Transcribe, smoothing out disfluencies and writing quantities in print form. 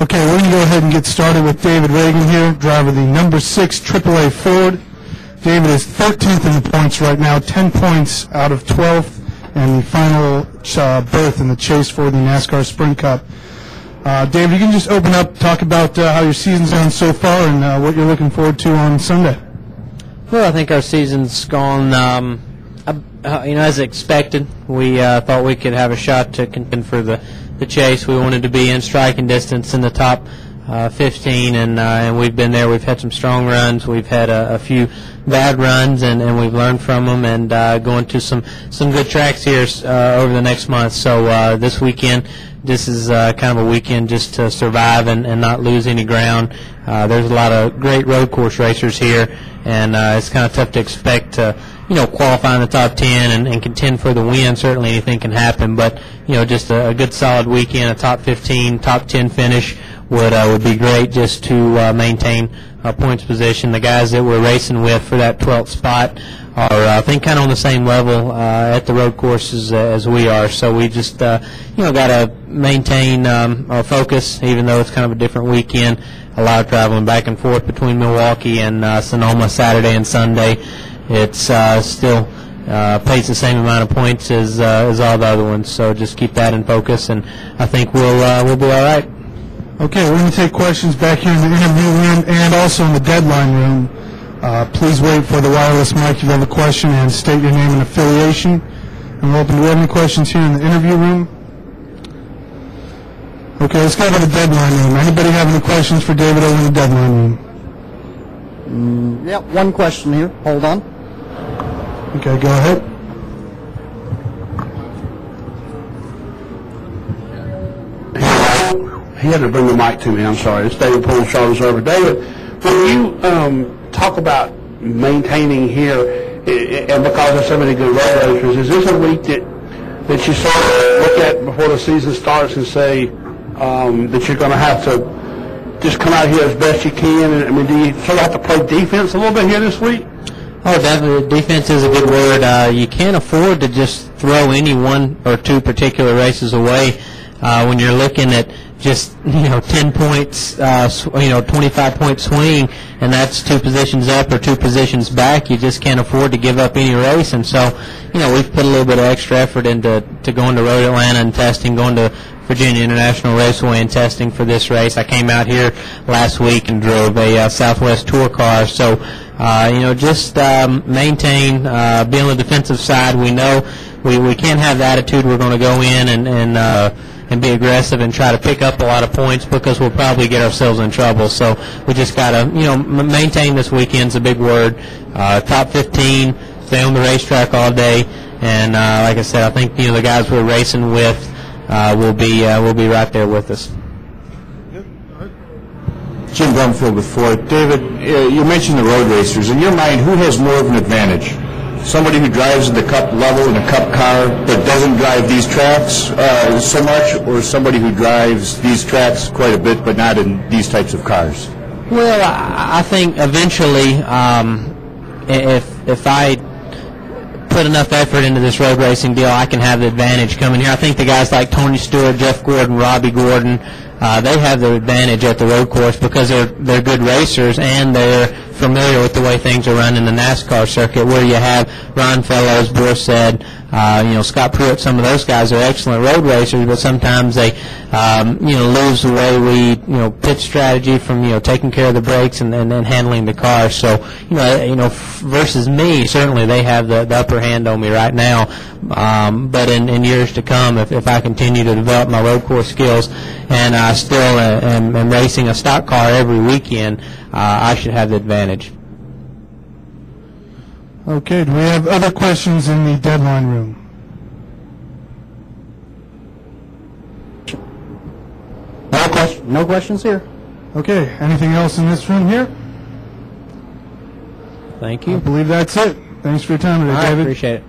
Okay, we're going to go ahead and get started with David Ragan here, driver of the number 6 AAA Ford. David is 13th in the points right now, 10 points out of 12th, and the final berth in the chase for the NASCAR Sprint Cup. David, you can just open up, talk about how your season's gone so far and what you're looking forward to on Sunday. Well, I think our season's gone, as expected. We thought we could have a shot to contend for the chase. We wanted to be in striking distance in the top 15, and we've been there. We've had some strong runs. We've had a few bad runs, and we've learned from them, and going to some good tracks here over the next month. So this weekend, this is kind of a weekend just to survive and not lose any ground. There's a lot of great road course racers here, and it's kind of tough to expect to qualify in the top 10 and contend for the win. Certainly anything can happen, but just a good solid weekend, a top 15, top 10 finish would be great just to maintain points position. The guys that we're racing with for that 12th spot are, I think, kind of on the same level at the road courses as we are. So we just, got to maintain our focus, even though it's kind of a different weekend. A lot of traveling back and forth between Milwaukee and Sonoma Saturday and Sunday. It's still plays the same amount of points as all the other ones. So just keep that in focus, and I think we'll be all right. Okay, we're going to take questions back here in the interview room and also in the deadline room. Please wait for the wireless mic if you have a question and state your name and affiliation. And we'll open. Do we have any questions here in the interview room? Okay, let's go to the deadline room. Anybody have any questions for David over in the deadline room? Yeah, one question here. Hold on. Okay, go ahead. He had to bring the mic to me. I'm sorry. It's David Poole, Charlotte Observer. David, when you talk about maintaining here, and because there's so many good road racers, is this a week that you sort of look at before the season starts and say that you're going to have to just come out here as best you can? And, I mean, do you sort of have to play defense a little bit here this week? Oh, definitely. Defense is a good word. You can't afford to just throw any one or two particular races away when you're looking at just 10 points, 25-point swing, and that's 2 positions up or 2 positions back. You just can't afford to give up any race, and so we've put a little bit of extra effort into going to Road Atlanta and testing, going to Virginia International Raceway and testing for this race. I came out here last week and drove a Southwest Tour car, so just maintain, be on the defensive side. We know we can't have the attitude we're going to go in and be aggressive and try to pick up a lot of points, because we'll probably get ourselves in trouble. So we just got to, maintain this weekend's a big word. Top 15, stay on the racetrack all day, and like I said, I think the guys we're racing with will be right there with us. Jim Brumfield with Ford. David, you mentioned the road racers. In your mind, who has more of an advantage? Somebody who drives in the Cup level in a Cup car but doesn't drive these tracks so much, or somebody who drives these tracks quite a bit but not in these types of cars? Well, I think eventually, if I put enough effort into this road racing deal, I can have the advantage coming here. I think the guys like Tony Stewart, Jeff Gordon, Robbie Gordon, they have the advantage at the road course because they're good racers and they're familiar with the way things are run in the NASCAR circuit, where you have Ron Fellows, Borsed, Scott Pruitt. Some of those guys are excellent road racers, but sometimes they lose the way we pit strategy from taking care of the brakes and then handling the car. So versus me, certainly they have the upper hand on me right now. But in years to come, if I continue to develop my road course skills and I still am racing a stock car every weekend, I should have the advantage. Okay, do we have other questions in the deadline room? No questions here. Okay, anything else in this room here? Thank you. I believe that's it. Thanks for your time today, David. Appreciate it.